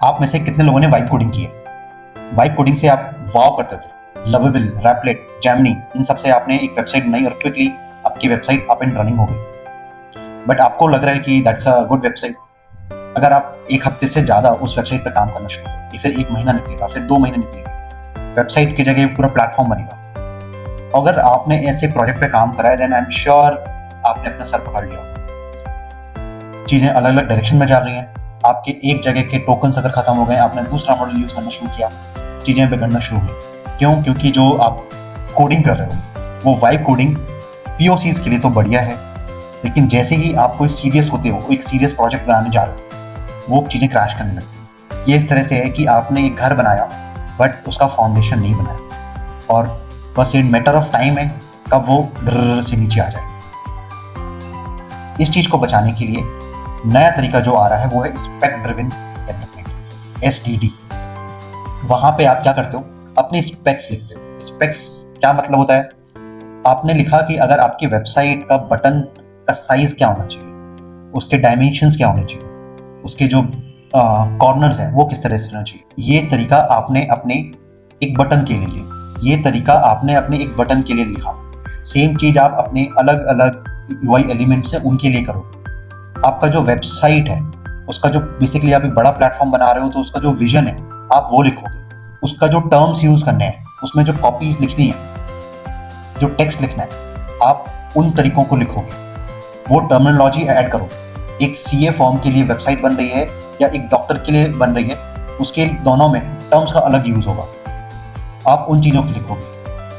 आप में से कितने लोगों ने वाइब कोडिंग की है? वाइब कोडिंग से आप वाव करते थे। लवेबल, रैपलेट, जैमनी, इन सब से आपने एक वेबसाइट बनाई और क्विकली आपकी वेबसाइट अप एंड रनिंग हो गई। बट आपको लग रहा है कि दैट्स अ गुड वेबसाइट। अगर आप एक हफ्ते से ज़्यादा उस वेबसाइट पर काम करना शुरू करें, फिर 1 महीना निकलेगा, फिर 2 महीने निकलेगा, वेबसाइट की जगह पूरा प्लेटफॉर्म बनेगा। अगर आपने ऐसे प्रोजेक्ट पे काम करा है, देन आई एम श्योर आपने अपना सर पकड़ लिया। चीज़ें अलग अलग डायरेक्शन में जा रही हैं। आपके एक जगह के टोकन्स अगर खत्म हो गए, आपने दूसरा मॉडल यूज़ करना शुरू किया, चीज़ें बिगड़ना शुरू हुई। क्यों? क्योंकि जो आप कोडिंग कर रहे हो वो वाइब कोडिंग POCs के लिए तो बढ़िया है, लेकिन जैसे ही आप कोई सीरियस होते हो, एक सीरियस प्रोजेक्ट बनाने जा रहे हो, वो चीज़ें क्रैश करने लगती हैं। ये इस तरह से है कि आपने एक घर बनाया बट उसका फाउंडेशन नहीं बनाया, और बस एक मैटर ऑफ टाइम है कब वो ड्रर से नीचे आ जाए। इस चीज़ को बचाने के लिए नया तरीका जो आ रहा है वो है स्पेक ड्रिवन डेवलपमेंट, SDD। वहाँ पे आप क्या करते हो? अपने स्पेक्स लिखते हो। स्पेक्स क्या मतलब होता है? आपने लिखा कि अगर आपकी वेबसाइट का बटन का साइज क्या होना चाहिए, उसके डायमेंशंस क्या होने चाहिए, उसके जो कॉर्नर्स हैं वो किस तरह से होना चाहिए। ये तरीका आपने अपने एक बटन के लिए लिया, ये तरीका आपने अपने एक बटन के लिए लिखा। सेम चीज़ आप अपने अलग अलग UI एलिमेंट्स हैं उनके लिए करो। आपका जो वेबसाइट है उसका जो बेसिकली आप एक बड़ा प्लेटफॉर्म बना रहे हो, तो उसका जो विजन है आप वो लिखोगे। उसका जो टर्म्स यूज़ करने हैं, उसमें जो कॉपीज लिखनी है, जो टेक्स्ट लिखना है, आप उन तरीकों को लिखोगे। वो टर्मिनोलॉजी ऐड करो। एक CA फॉर्म के लिए वेबसाइट बन रही है या एक डॉक्टर के लिए बन रही है, उसके दोनों में टर्म्स का अलग यूज़ होगा। आप उन चीज़ों को लिखोगे।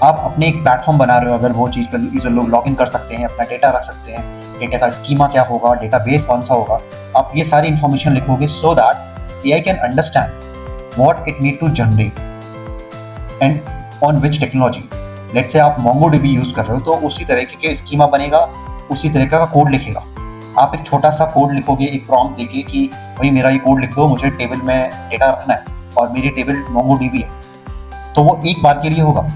आप अपने एक प्लेटफॉर्म बना रहे हो, अगर वो चीज़ पर यूजर लोग लॉग इन कर सकते हैं, अपना डेटा रख सकते हैं, डेटा का स्कीमा क्या होगा, डेटाबेस कौन सा होगा, आप ये सारी इंफॉर्मेशन लिखोगे so that AI can understand what it need to generate and on which technology. Let's say आप MongoDB यूज़ कर रहे हो, तो उसी तरीके के स्कीमा बनेगा, उसी तरह का कोड लिखेगा। आप एक छोटा सा कोड लिखोगे, एक प्रॉम्प्ट देके कि भाई मेरा ये कोड लिख दो, मुझे टेबल में डेटा रखना है और मेरी टेबल MongoDB है, तो वो एक बार के लिए होगा।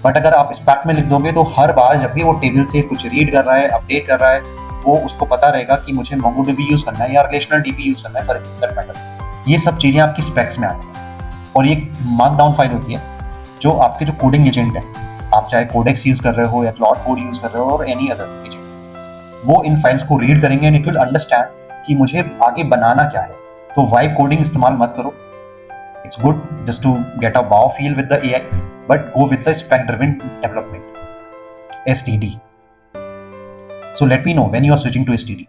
बट अगर आप स्पैक में लिख दोगे तो हर बार जब भी वो टेबल से कुछ रीड कर रहा है, अपडेट कर रहा है, वो उसको पता रहेगा कि मुझे MongoDB यूज़ करना है या रिलेशनल DB यूज़ करना है फॉर दैट मैटर। ये सब चीज़ें आपकी स्पेक्स में आती हैं, और ये मार्कडाउन फाइल होती है जो आपके जो कोडिंग एजेंट है, आप चाहे कोडेक्स यूज़ कर रहे हो या क्लॉड कोड यूज़ कर रहे हो और एनी अदर एजेंट, वो इन फाइल्स को रीड करेंगे एंड इट विल अंडरस्टैंड कि मुझे आगे बनाना क्या है। तो वाइब कोडिंग इस्तेमाल मत करो। It's good just to get a wow feel with the AI, but go with the spec driven development, SDD. So let me know when you are switching to SDD.